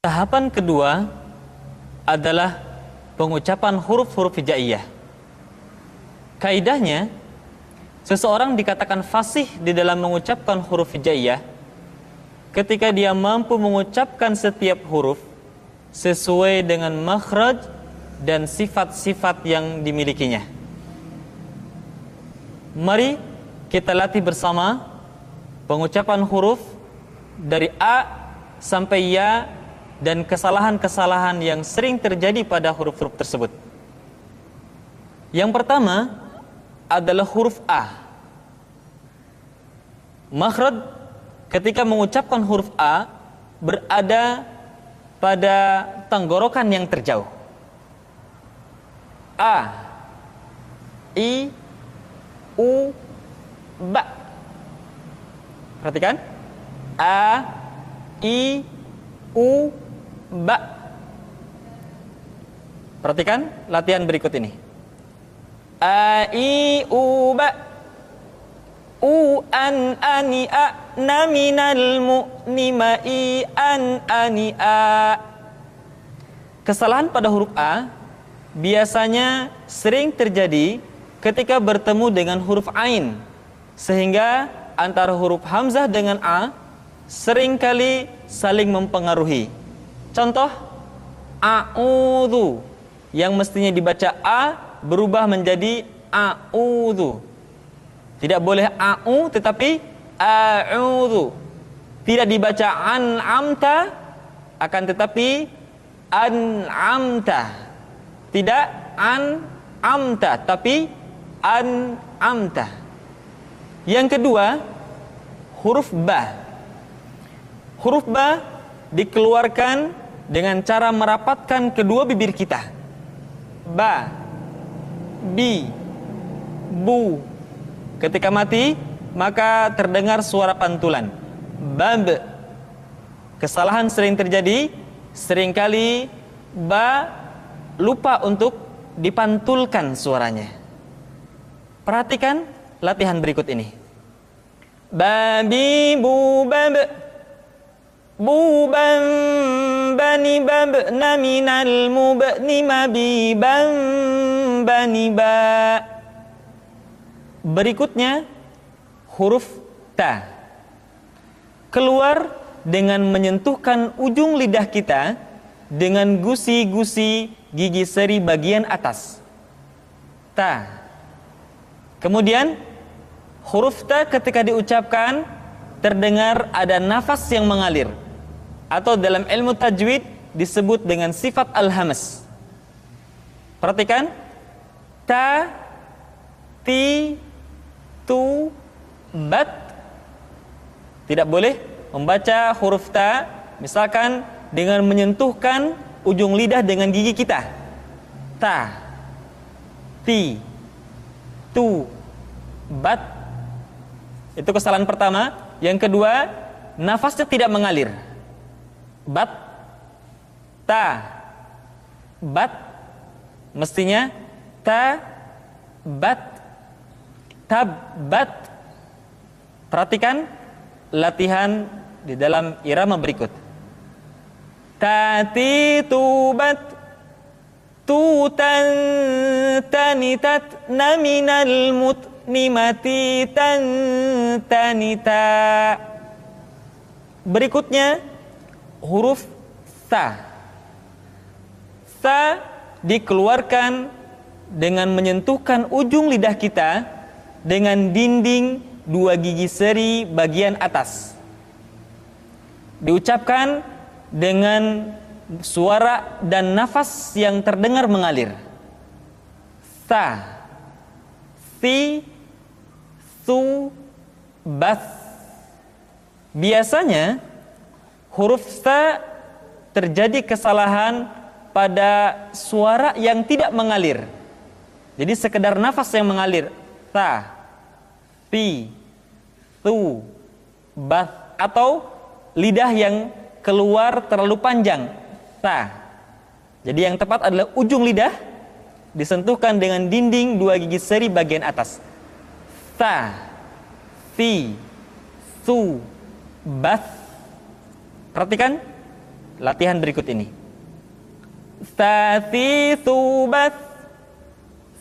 Tahapan kedua adalah pengucapan huruf-huruf hijaiyah. Kaidahnya, seseorang dikatakan fasih di dalam mengucapkan huruf hijaiyah ketika dia mampu mengucapkan setiap huruf sesuai dengan makhraj dan sifat-sifat yang dimilikinya. Mari kita latih bersama pengucapan huruf dari A sampai Ya dan kesalahan-kesalahan yang sering terjadi pada huruf-huruf tersebut. Yang pertama adalah huruf A. Makhraj ketika mengucapkan huruf A berada pada tenggorokan yang terjauh. A, I, U, Ba. Perhatikan. A, I, U, Ba. Perhatikan latihan berikut ini. A, I, U, Ba. U, an, ani, a, na, minal, mu, ni, ma, i, an, ani, a. Kesalahan pada huruf A biasanya sering terjadi ketika bertemu dengan huruf Ain, sehingga antara huruf Hamzah dengan A seringkali saling mempengaruhi. Contoh, a'udzu yang mestinya dibaca A berubah menjadi a'udzu. Tidak boleh a'u tetapi a'udzu. Tidak dibaca an'amta akan tetapi an'amta. Tidak an'amta tapi an'amta. Yang kedua, huruf Ba. Huruf Ba dikeluarkan dengan cara merapatkan kedua bibir kita. Ba, Bi, Bu. Ketika mati, maka terdengar suara pantulan. Bab. Kesalahan sering terjadi, seringkali Ba lupa untuk dipantulkan suaranya. Perhatikan latihan berikut ini. Babi, bu, bab. Buban, bani, bab, naminal, mubni, mabi, ban, bani, ba. Berikutnya huruf Ta. Keluar dengan menyentuhkan ujung lidah kita dengan gusi-gusi gigi seri bagian atas. Ta. Kemudian huruf Ta ketika diucapkan terdengar ada nafas yang mengalir, atau dalam ilmu tajwid disebut dengan sifat al-hamas. Perhatikan. Ta, ti, tu, bat. Tidak boleh membaca huruf Ta misalkan dengan menyentuhkan ujung lidah dengan gigi kita. Ta, ti, tu, bat. Itu kesalahan pertama. Yang kedua, nafasnya tidak mengalir. Bat, ta, bat. Mestinya ta, bat, tab, bat. Perhatikan latihan di dalam irama berikut. Tati, tubat, tutan, tanitat, naminal, mut, nimati, tan, tanita. Berikutnya huruf Sa. Sa dikeluarkan dengan menyentuhkan ujung lidah kita dengan dinding dua gigi seri bagian atas. Diucapkan dengan suara dan nafas yang terdengar mengalir. Sa, si, su, bas. Biasanya huruf Sa terjadi kesalahan pada suara yang tidak mengalir. Jadi sekedar nafas yang mengalir. Sa, si, su, bas. Atau lidah yang keluar terlalu panjang. Sa. Jadi yang tepat adalah ujung lidah disentuhkan dengan dinding dua gigi seri bagian atas. Sa, si, su, bas. Perhatikan latihan berikut ini. Tsatitsu bats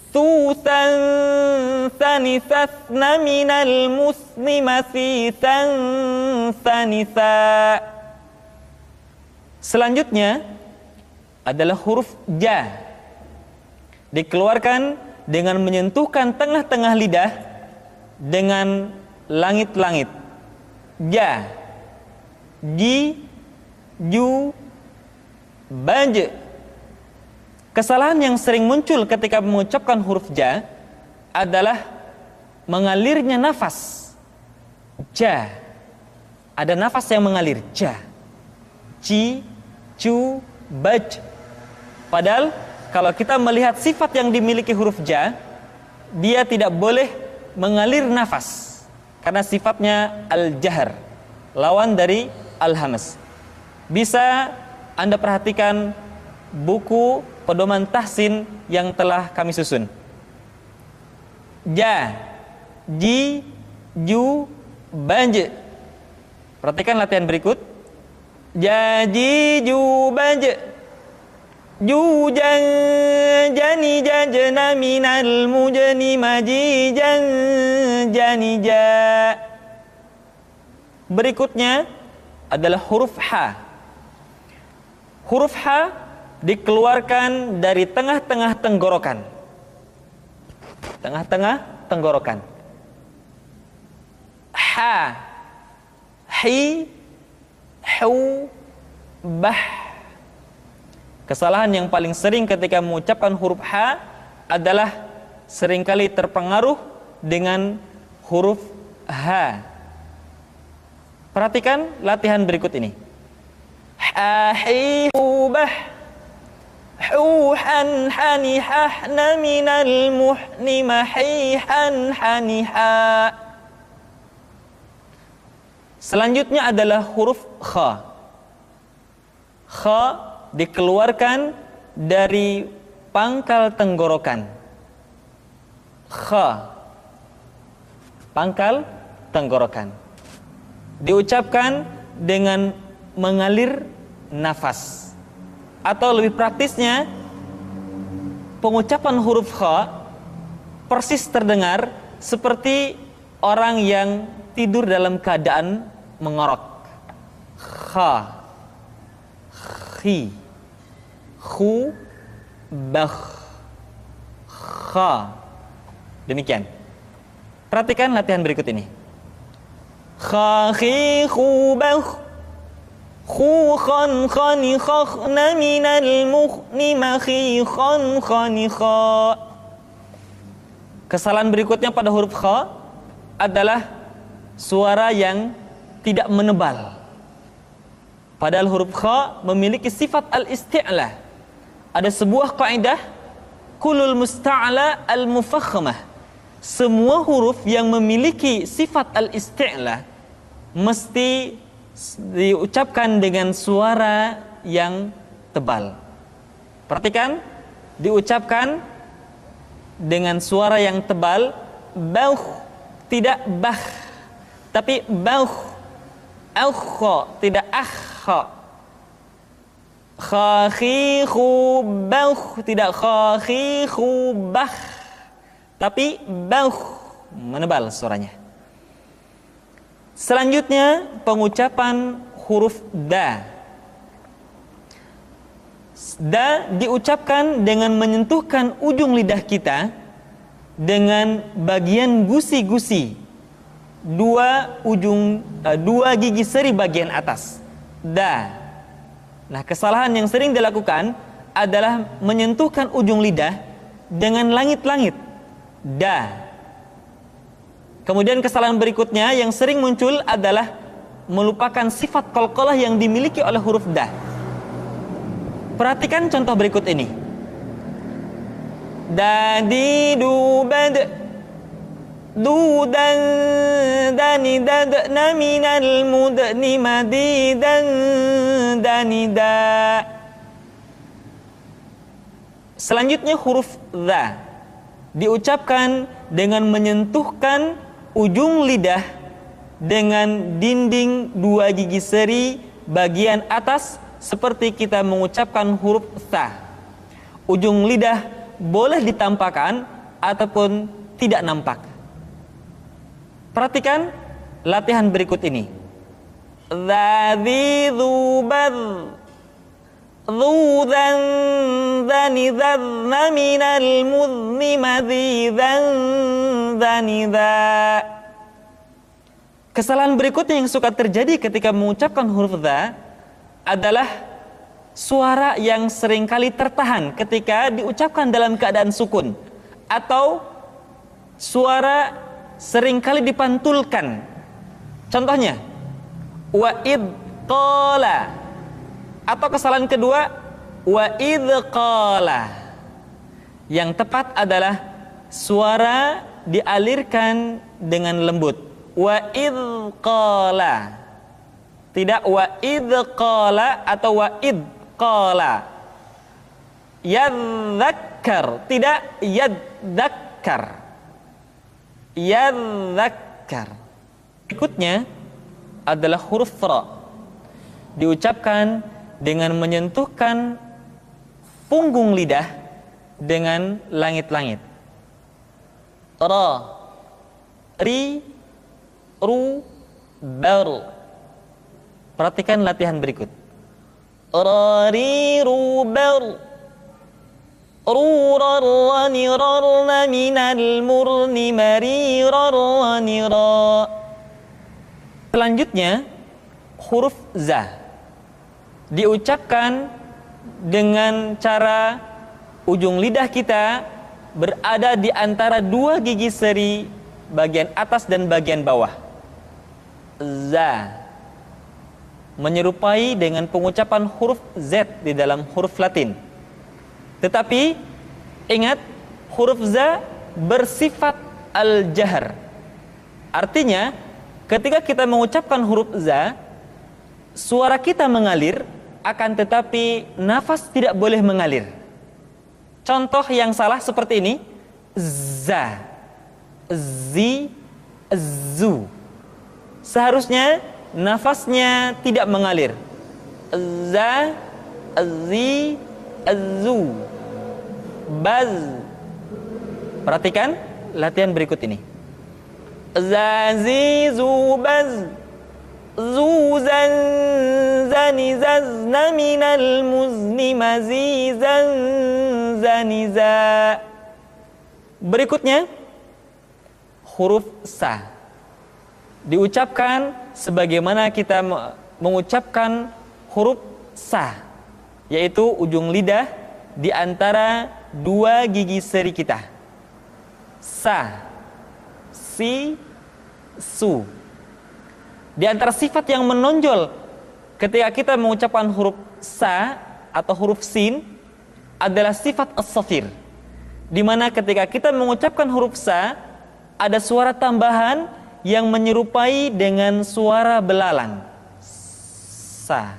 susan sanisasna minal muslimasi sanisa. Selanjutnya adalah huruf ja. Dikeluarkan dengan menyentuhkan tengah-tengah lidah dengan langit-langit. Ja, ji, ju, baj. Kesalahan yang sering muncul ketika mengucapkan huruf ja adalah mengalirnya nafas. Ja, ada nafas yang mengalir. Ja, ji, ju, baj. Padahal kalau kita melihat sifat yang dimiliki huruf ja, dia tidak boleh mengalir nafas karena sifatnya al-jahr, lawan dari al-hamas. Bisa Anda perhatikan buku pedoman tahsin yang telah kami susun. Ja, ji, ju, baj. Perhatikan latihan berikut. Ja, ji, ju, baj. Ju, jan, jani, jajna, minal, mujani, maji, jan, jani, ja. Berikutnya adalah huruf ha. Huruf ha dikeluarkan dari tengah-tengah tenggorokan. Tengah-tengah tenggorokan. Ha, hi, hu, bah. Kesalahan yang paling sering ketika mengucapkan huruf ha adalah seringkali terpengaruh dengan huruf ha. Perhatikan latihan berikut ini. Ha, hi, hu, bah. Hu, han, hani, hahna, minal, muhni, mahi, han, hani, ha. Selanjutnya adalah huruf kha. Kha dikeluarkan dari pangkal tenggorokan. Kha, pangkal tenggorokan. Diucapkan dengan mengalir nafas. Atau lebih praktisnya, pengucapan huruf kha persis terdengar seperti orang yang tidur dalam keadaan mengorok. Kha, khi, khu, bakh, kha. Demikian. Perhatikan latihan berikut ini. Kha, khi, khu, bakh. Khu, khan, khani, khakhna, minal, mukhni, makhi, khan, khani, kha. Kesalahan berikutnya pada huruf kha adalah suara yang tidak menebal. Padahal huruf kha memiliki sifat al-isti'la. Ada sebuah kaidah, kulul musta'la al-mufakhamah. Semua huruf yang memiliki sifat al-isti'la mesti diucapkan dengan suara yang tebal. Perhatikan, diucapkan dengan suara yang tebal. Bauh, tidak bah, tapi bauh. Aukha, tidak akha. Kha, khi, khu, bauh, tidak kha, khi, khu, bah, tapi bauh, menebal suaranya. Selanjutnya pengucapan huruf da. Da diucapkan dengan menyentuhkan ujung lidah kita dengan bagian gusi-gusi dua gigi seri bagian atas. Da. Nah, kesalahan yang sering dilakukan adalah menyentuhkan ujung lidah dengan langit-langit. Da. Kemudian kesalahan berikutnya yang sering muncul adalah melupakan sifat qalqalah yang dimiliki oleh huruf da. Perhatikan contoh berikut ini. Dadi, du, bad. Du, dan, dani, dadna, minal, mudni, madi, dan, dani, da. Selanjutnya huruf za. Diucapkan dengan menyentuhkan ujung lidah dengan dinding dua gigi seri bagian atas seperti kita mengucapkan huruf tha. Ujung lidah boleh ditampakkan ataupun tidak nampak. Perhatikan latihan berikut ini. Dzadzi dzubad dzu dzan dzani dzadna minal muzni madzi dzan dzani dza. Kesalahan berikutnya yang suka terjadi ketika mengucapkan huruf dza adalah suara yang seringkali tertahan ketika diucapkan dalam keadaan sukun, atau suara seringkali dipantulkan. Contohnya, wa id qala, atau kesalahan kedua, wa id qala. Yang tepat adalah suara dialirkan dengan lembut. Wa id qala, tidak wa id qala atau wa id qala. Yadzakkar, tidak yadzakkar. Yadzakkar. Berikutnya adalah huruf ra. Diucapkan dengan menyentuhkan punggung lidah dengan langit-langit. Ra, ri, ru, bar. Perhatikan latihan berikut. Ra, ri, ru, bar. Rurarrani rarna minal murni marirarrani ra. Selanjutnya huruf za diucapkan dengan cara ujung lidah kita berada di antara dua gigi seri bagian atas dan bagian bawah. Za menyerupai dengan pengucapan huruf Z di dalam huruf Latin. Tetapi ingat, huruf za bersifat al-jahr. Artinya, ketika kita mengucapkan huruf za, suara kita mengalir, akan tetapi nafas tidak boleh mengalir. Contoh yang salah seperti ini, za, zi, zu. Seharusnya nafasnya tidak mengalir. Za, zi, zu, baz. Perhatikan latihan berikut ini. Zazi, zubaz, zuzan, zani, zazna minal muzni mazizan, zaniza. Berikutnya huruf sa diucapkan sebagaimana kita mengucapkan huruf sa, yaitu ujung lidah di antara dua gigi seri kita. Sa, si, su. Di antara sifat yang menonjol ketika kita mengucapkan huruf sa atau huruf sin adalah sifat as-safir, di mana ketika kita mengucapkan huruf sa ada suara tambahan yang menyerupai dengan suara belalang. Sa,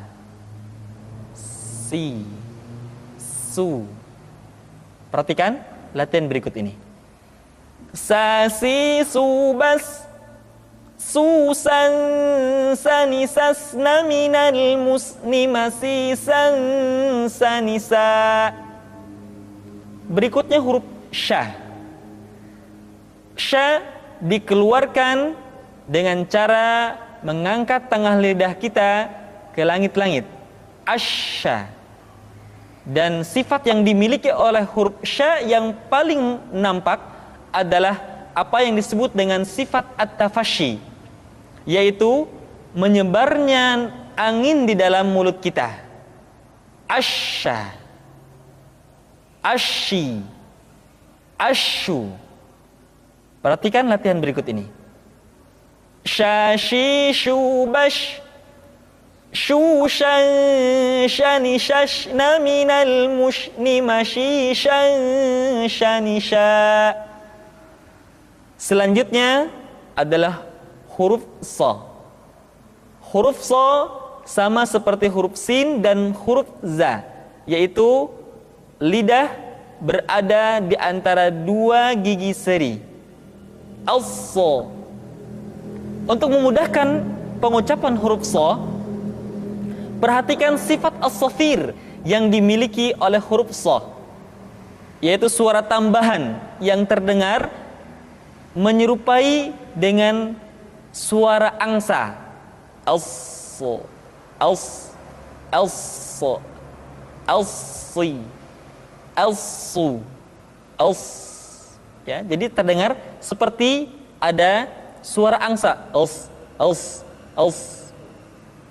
si, su. Perhatikan latihan berikut ini. Sa, si, su, bas, susan, sanisasna minal musni masisan, sanisa. Berikutnya huruf sya. Sya dikeluarkan dengan cara mengangkat tengah lidah kita ke langit-langit. Asya. Dan sifat yang dimiliki oleh huruf sya yang paling nampak adalah apa yang disebut dengan sifat at-tafashi, yaitu menyebarnya angin di dalam mulut kita. Asya, asyi, asyu. Perhatikan latihan berikut ini. Syashi, syubash, shushan, shani, shashna minal mushni mashishan, shanisha. Selanjutnya adalah huruf sa. Huruf sa sama seperti huruf sin dan huruf za, yaitu lidah berada di antara dua gigi seri. As-sa. Untuk memudahkan pengucapan huruf sa, Perhatikan sifat as-safir yang dimiliki oleh huruf sha, yaitu suara tambahan yang terdengar menyerupai dengan suara angsa. As-so, as-so, as-si, as-su, as. Ya, jadi terdengar seperti ada suara angsa. As, as, as,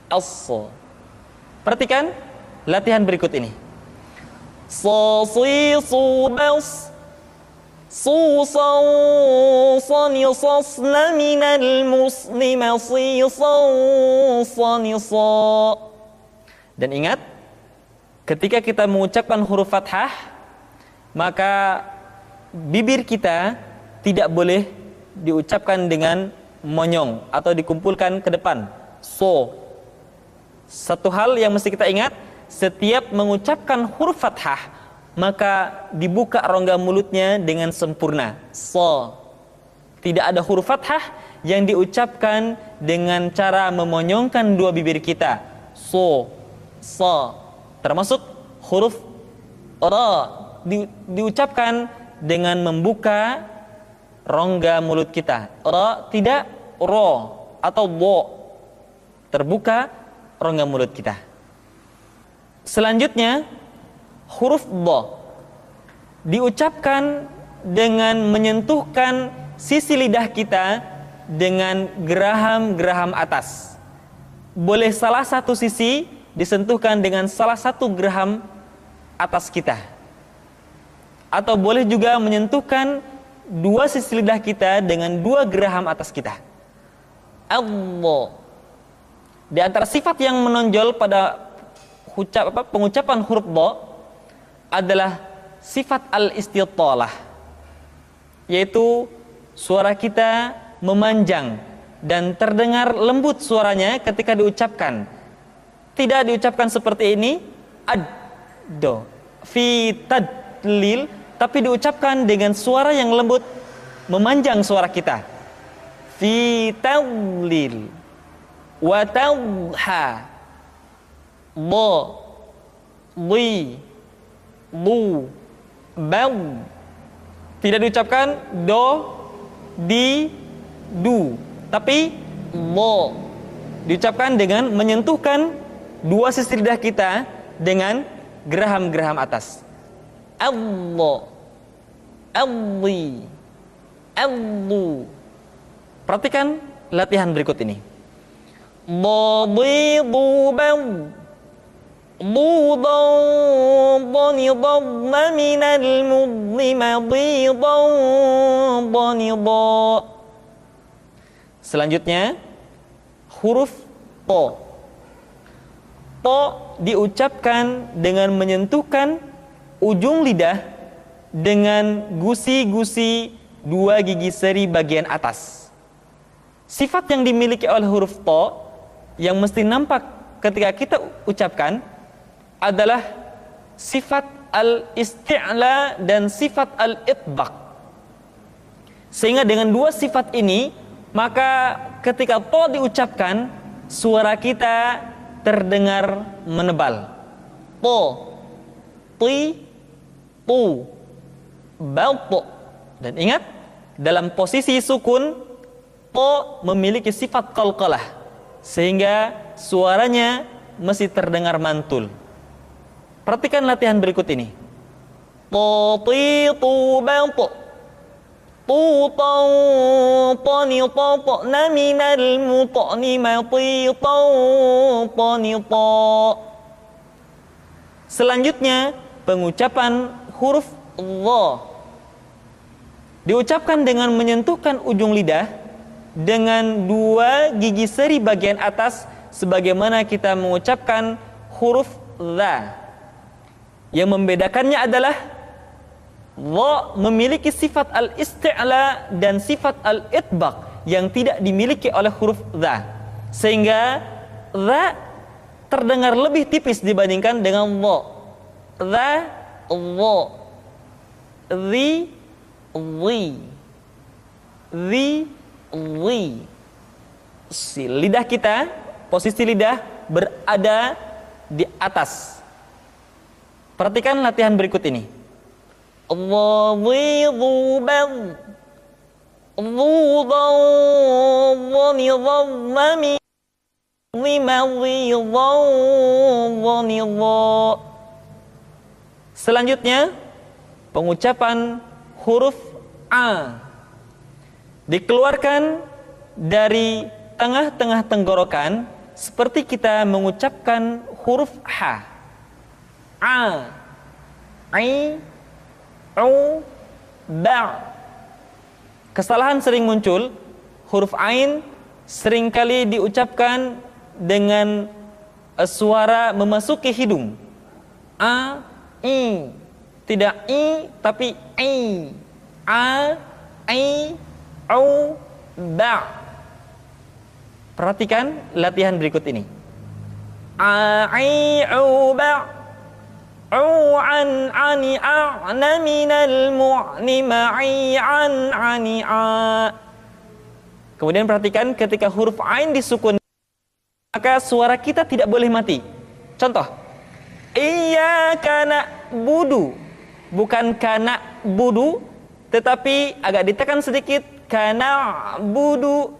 as-so. Perhatikan latihan berikut ini. Sa, si, su, bas, su, sa, sa, ni, sas, na, minal, muslima, si, sa, sa, ni, sa. Dan ingat, ketika kita mengucapkan huruf fathah, maka bibir kita tidak boleh diucapkan dengan monyong atau dikumpulkan ke depan. So, satu hal yang mesti kita ingat, setiap mengucapkan huruf fathah, maka dibuka rongga mulutnya dengan sempurna. So, tidak ada huruf fathah yang diucapkan dengan cara memonyongkan dua bibir kita. So, so, termasuk huruf ra diucapkan dengan membuka rongga mulut kita. Ra tidak ro atau bo, terbuka rongga mulut kita. Selanjutnya huruf dha diucapkan dengan menyentuhkan sisi lidah kita dengan geraham-geraham atas. Boleh salah satu sisi disentuhkan dengan salah satu geraham atas kita, atau boleh juga menyentuhkan dua sisi lidah kita dengan dua geraham atas kita. Allah. Di antara sifat yang menonjol pada pengucapan huruf dha adalah sifat al-istitalah, yaitu suara kita memanjang dan terdengar lembut suaranya ketika diucapkan. Tidak diucapkan seperti ini, ad-do, fi tadlil, tapi diucapkan dengan suara yang lembut, memanjang suara kita. Fi tadlil wa tadha, bo, li, lu, bal. Tidak diucapkan do, di, du, tapi lo. Diucapkan dengan menyentuhkan dua sisi lidah kita dengan geraham-geraham atas. Allah, alli, allu. Perhatikan latihan berikut ini. Dadi, dubam, dudan, danidan, minal mudlima, didan, danidan. Selanjutnya huruf to. To diucapkan dengan menyentuhkan ujung lidah dengan gusi-gusi dua gigi seri bagian atas. Sifat yang dimiliki oleh huruf to yang mesti nampak ketika kita ucapkan adalah sifat al-isti'la dan sifat al-itbaq. Sehingga dengan dua sifat ini, maka ketika to diucapkan, suara kita terdengar menebal. To, ti, tu, balto. Dan ingat, dalam posisi sukun, to memiliki sifat qalqalah, sehingga suaranya mesti terdengar mantul. Perhatikan latihan berikut ini. To, ti, tu, balto. Tu, tau, tani, tau, na, minal, mutani, mati, tau, tani, tau. Selanjutnya, pengucapan huruf dha diucapkan dengan menyentuhkan ujung lidah dengan dua gigi seri bagian atas sebagaimana kita mengucapkan huruf dha. Yang membedakannya adalah dha memiliki sifat al-isti'la dan sifat al-itbaq yang tidak dimiliki oleh huruf dha, sehingga dha terdengar lebih tipis dibandingkan dengan dha. Dha, dha, dhi, dhi, dhi, dhi. Lidah kita, posisi lidah berada di atas. Perhatikan latihan berikut ini. Selanjutnya pengucapan huruf A dikeluarkan dari tengah-tengah tenggorokan seperti kita mengucapkan huruf H. A, I, U, Ba. Kesalahan sering muncul, huruf Ain seringkali diucapkan dengan suara memasuki hidung. A, I. Tidak I, tapi I. A, I, U, Ba. Perhatikan latihan berikut ini. A, I, U, Ba. An, ani, a'na, minal, mu'ni, ma'i, an, ani, a. Kemudian perhatikan ketika huruf Ain disukun, maka suara kita tidak boleh mati. Contoh, iyyaka na'budu, bukan kana budu, tetapi agak ditekan sedikit, kana budu,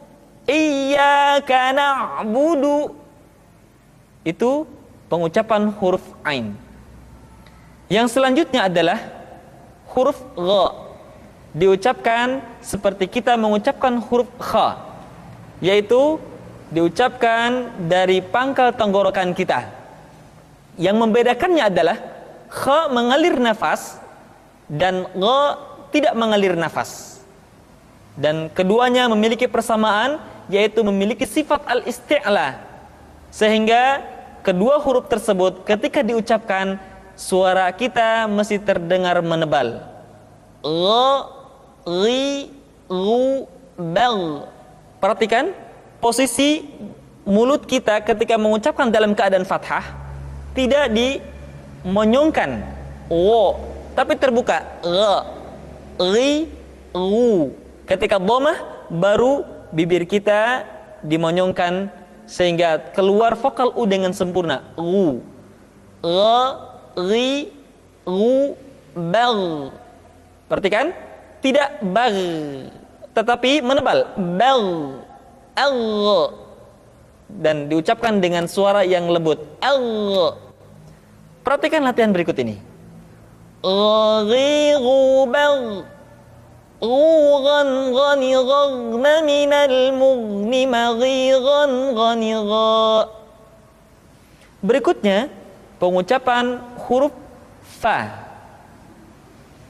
iyyaka na'budu. Itu pengucapan huruf Ain. Yang selanjutnya adalah huruf Gha. Diucapkan seperti kita mengucapkan huruf Kha, yaitu diucapkan dari pangkal tenggorokan kita. Yang membedakannya adalah Kha mengalir nafas dan Gha tidak mengalir nafas. Dan keduanya memiliki persamaan, yaitu memiliki sifat al-isti'la. Sehingga kedua huruf tersebut ketika diucapkan, suara kita mesti terdengar menebal. Gha, ri, ru, bal. Perhatikan posisi mulut kita ketika mengucapkan dalam keadaan fathah, tidak dimonyongkan, wo, tapi terbuka. Gha, ri, ru. Ketika dhammah, baru bibir kita dimonyongkan sehingga keluar vokal u dengan sempurna. Ru, gha, ri, ru, bal. Perhatikan, tidak bal, tetapi menebal. Bal, al, dan diucapkan dengan suara yang lembut. Al. Perhatikan latihan berikut ini. Ri, ru, bal. Ghan, ghani, ghagna, minal, mughni, maghi, ghan, ghani, gha. Berikutnya pengucapan huruf Fa.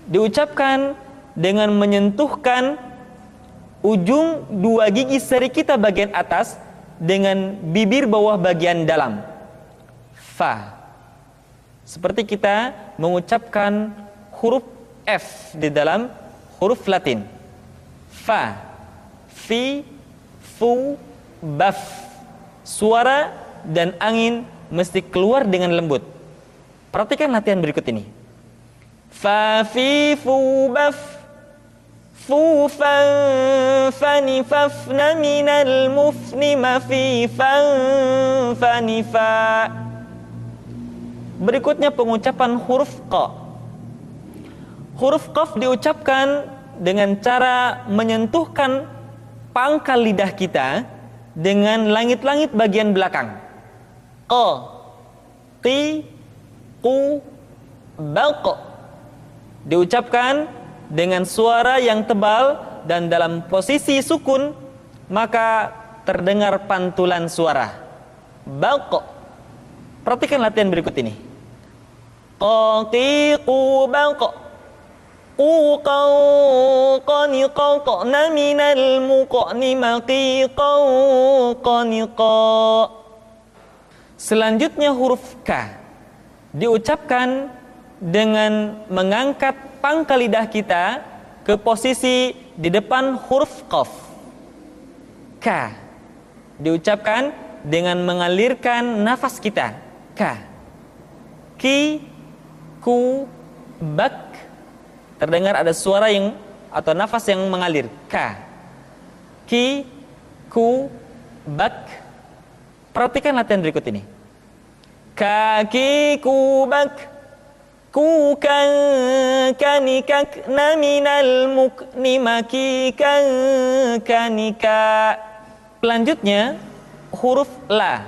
Diucapkan dengan menyentuhkan ujung dua gigi seri kita bagian atas dengan bibir bawah bagian dalam. Fa. Seperti kita mengucapkan huruf F di dalam huruf Latin. Fa, fi, fu, baf. Suara dan angin mesti keluar dengan lembut. Perhatikan latihan berikut ini. Fa, fi, fu, baf. Fu, fan, fani, fafna, minal, mufni, mafi, fan, fani, fa. Berikutnya pengucapan huruf Qa. Huruf Qaf diucapkan dengan cara menyentuhkan pangkal lidah kita dengan langit-langit bagian belakang. Qa, qi, qu, baq. Diucapkan dengan suara yang tebal dan dalam posisi sukun, maka terdengar pantulan suara. Baq. Perhatikan latihan berikut ini. Qa, qi, qu, baq. Selanjutnya huruf K diucapkan dengan mengangkat pangkal lidah kita ke posisi di depan huruf Qaf. K diucapkan dengan mengalirkan nafas kita. K, ki, ku, bak. Terdengar ada suara yang atau nafas yang mengalir. Ka, ki, ku, bak. Perhatikan latihan berikut ini. Kaki kubak, kukan kanikak naminal mukni makikan kanika. Selanjutnya huruf la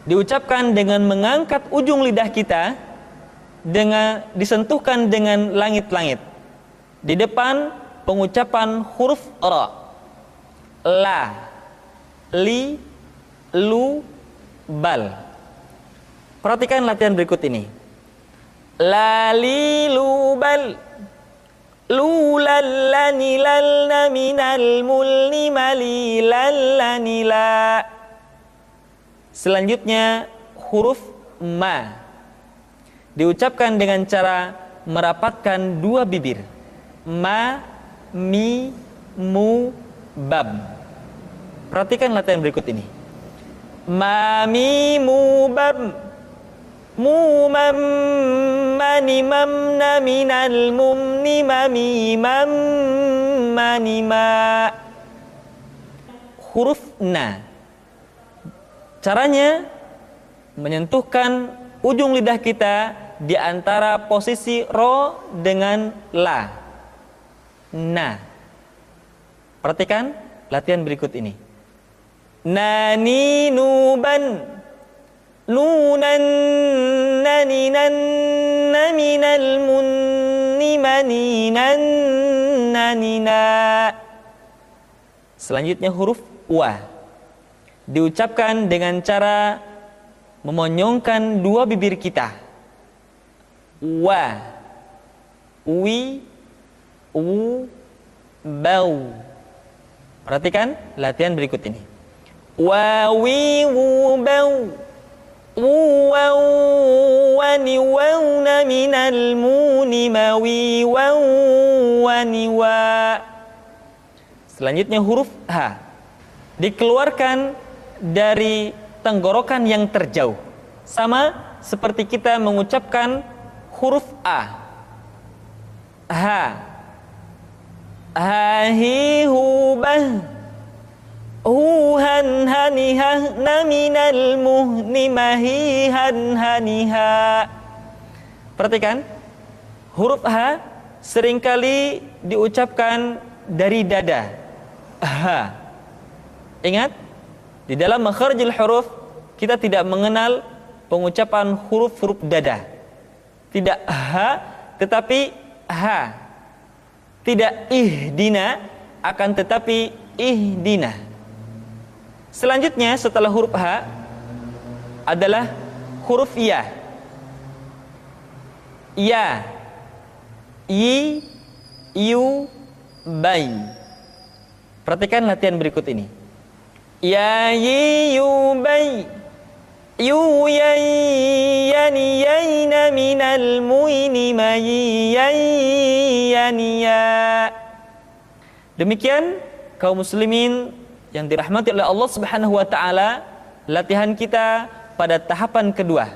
diucapkan dengan mengangkat ujung lidah kita, dengan disentuhkan dengan langit-langit. Di depan pengucapan huruf ra. La, li, lu, bal. Perhatikan latihan berikut ini. La, li, lu, bal. Lu, lallani, lalna, minal, mulni, mali, lallani, la. Selanjutnya huruf ma diucapkan dengan cara merapatkan dua bibir. Ma, mi, mu, bab. Perhatikan latihan berikut ini. Ma, mi, mu, bab. Mu, mam, mani, mamna, minal, mumni, mami, mam, mani, ma. Huruf na. Caranya menyentuhkan ujung lidah kita di antara posisi ro dengan la. Na. Perhatikan latihan berikut ini. Nani, nuban, nunan, naninan, naminal, munni, maninan, nanina. Selanjutnya huruf wa diucapkan dengan cara memonyongkan dua bibir kita. Wa, wi, u, bau. Perhatikan latihan berikut ini. Wa, wi, wu, bau. Wu, waw, wani, wawna, minal, muni, mawi, waw, wani, wa. Selanjutnya huruf ha dikeluarkan dari tenggorokan yang terjauh, sama seperti kita mengucapkan huruf a. Ha, ha, hi, hu, bah, hu, han, hanihah, naminal, muhni, mahi, han, haniha. Perhatikan huruf ha seringkali diucapkan dari dada. Ha. Ingat, di dalam makharijul huruf kita tidak mengenal pengucapan huruf-huruf dada. Tidak ha, tetapi ha. Tidak ihdina, akan tetapi ihdina. Selanjutnya setelah huruf ha adalah huruf ya. Ya, yi, yu, bai. Perhatikan latihan berikut ini. Ya, yi, yu, bai. Yu, yai, yani, yaina, minal, muini, mayi, yai, yani, ya. Demikian kaum muslimin yang dirahmati oleh Allah Subhanahu wa taala, latihan kita pada tahapan kedua.